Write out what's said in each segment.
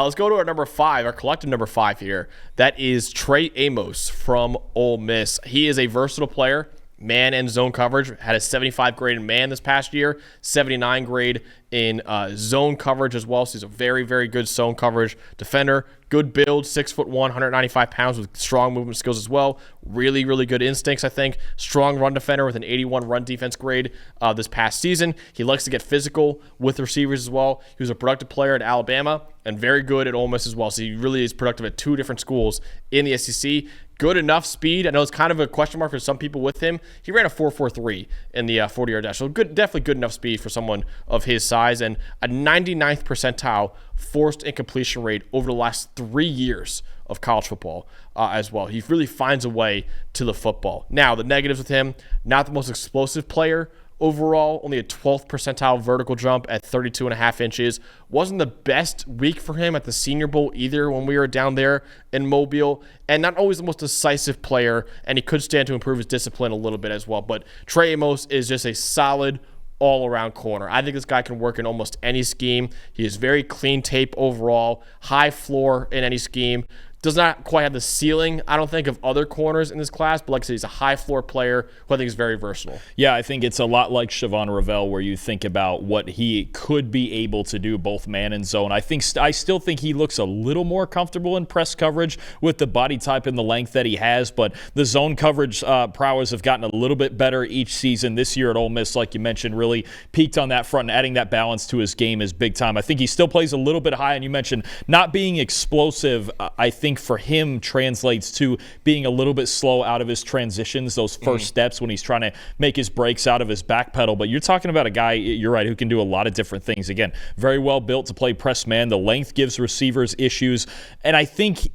Let's go to our number 5, our collective number 5 here. That is Trey Amos from Ole Miss. He is a versatile player. Man and zone coverage. Had a 75 grade in man this past year, 79 grade in zone coverage as well. So he's a very, very good zone coverage defender. Good build, 6'1", 195 pounds with strong movement skills as well. Really, really good instincts, I think. Strong run defender with an 81 run defense grade this past season. He likes to get physical with receivers as well. He was a productive player at Alabama and very good at Ole Miss as well. So he really is productive at 2 different schools in the SEC. Good enough speed. I know it's kind of a question mark for some people with him. He ran a 4.43 in the 40-yard dash. So definitely good enough speed for someone of his size, and a 99th percentile forced incompletion rate over the last 3 years of college football as well. He really finds a way to the football. Now, the negatives with him, not the most explosive player overall, only a 12th percentile vertical jump at 32.5 inches. Wasn't the best week for him at the Senior Bowl either when we were down there in Mobile. And not always the most decisive player, and he could stand to improve his discipline a little bit as well. But Trey Amos is just a solid all-around corner. I think this guy can work in almost any scheme. He is very clean tape overall, high floor in any scheme. Does not quite have the ceiling, I don't think, of other corners in this class, but like I said, he's a high-floor player who I think is very versatile. Yeah, I think it's a lot like Siobhan Ravel, where you think about what he could be able to do, both man and zone. I still think he looks a little more comfortable in press coverage with the body type and the length that he has, but the zone coverage prowess have gotten a little bit better each season. This year at Ole Miss, like you mentioned, really peaked on that front, and adding that balance to his game is big time. I think he still plays a little bit high, and you mentioned not being explosive. I think for him translates to being a little bit slow out of his transitions, those first steps when he's trying to make his breaks out of his back pedal. But you're talking about a guy, you're right, who can do a lot of different things. Again, very well built to play press man. The length gives receivers issues. And I think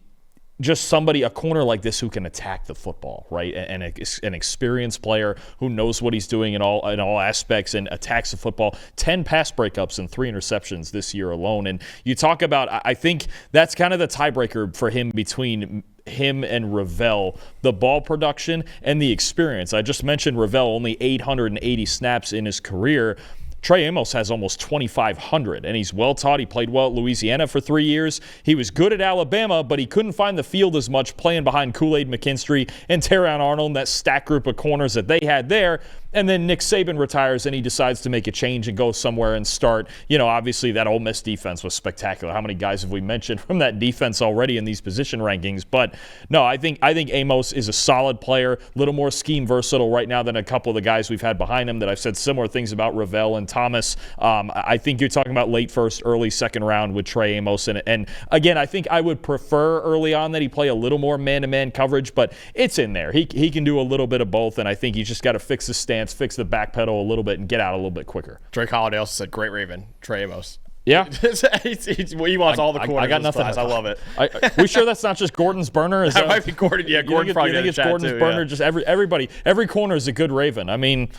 just a corner like this who can attack the football, right? And an experienced player who knows what he's doing in all aspects and attacks the football. 10 pass breakups and 3 interceptions this year alone. And you talk about, I think that's kind of the tiebreaker for him between him and Ravel, the ball production and the experience. I just mentioned Ravel, only 880 snaps in his career. Trey Amos has almost 2,500, and he's well taught. He played well at Louisiana for 3 years. He was good at Alabama, but he couldn't find the field as much playing behind Kool-Aid McKinstry and Terrion Arnold, that stacked group of corners that they had there. And then Nick Saban retires, and he decides to make a change and go somewhere and start. Obviously that Ole Miss defense was spectacular. How many guys have we mentioned from that defense already in these position rankings? But no, I think Amos is a solid player, a little more scheme versatile right now than a couple of the guys we've had behind him that I've said similar things about, Ravel and Thomas. I think you're talking about late first, early second round with Trey Amos. And again, I think I would prefer early on that he play a little more man-to-man coverage, but it's in there. He can do a little bit of both, and I think he's just got to fix his stance, fix the back pedal a little bit, and get out a little bit quicker. Drake Holiday also said, "Great Raven, Trey Amos." Yeah. He wants all the corners. I got nothing. I love it. We sure that's not just Gordon's burner? That might be Gordon. Yeah, Gordon probably. You think it's Gordon's burner? Yeah. Just everybody. Every corner is a good Raven. I mean,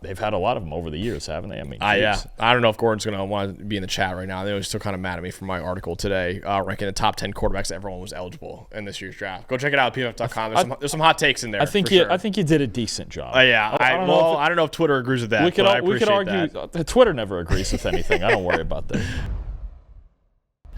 they've had a lot of them over the years, haven't they? I mean, yeah. I don't know if Gordon's going to want to be in the chat right now. They were still kind of mad at me for my article today, ranking the top 10 quarterbacks that everyone was eligible in this year's draft. Go check it out at PFF.com. There's some hot takes in there. I think you did a decent job. Yeah. I don't know if Twitter agrees with that. We could argue. Twitter never agrees with anything. I don't worry about that.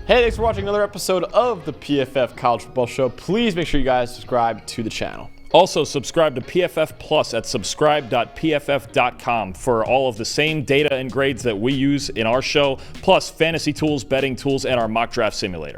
Hey, thanks for watching another episode of the PFF College Football Show. Please make sure you guys subscribe to the channel. Also, subscribe to PFF Plus at subscribe.pff.com for all of the same data and grades that we use in our show, plus fantasy tools, betting tools, and our mock draft simulator.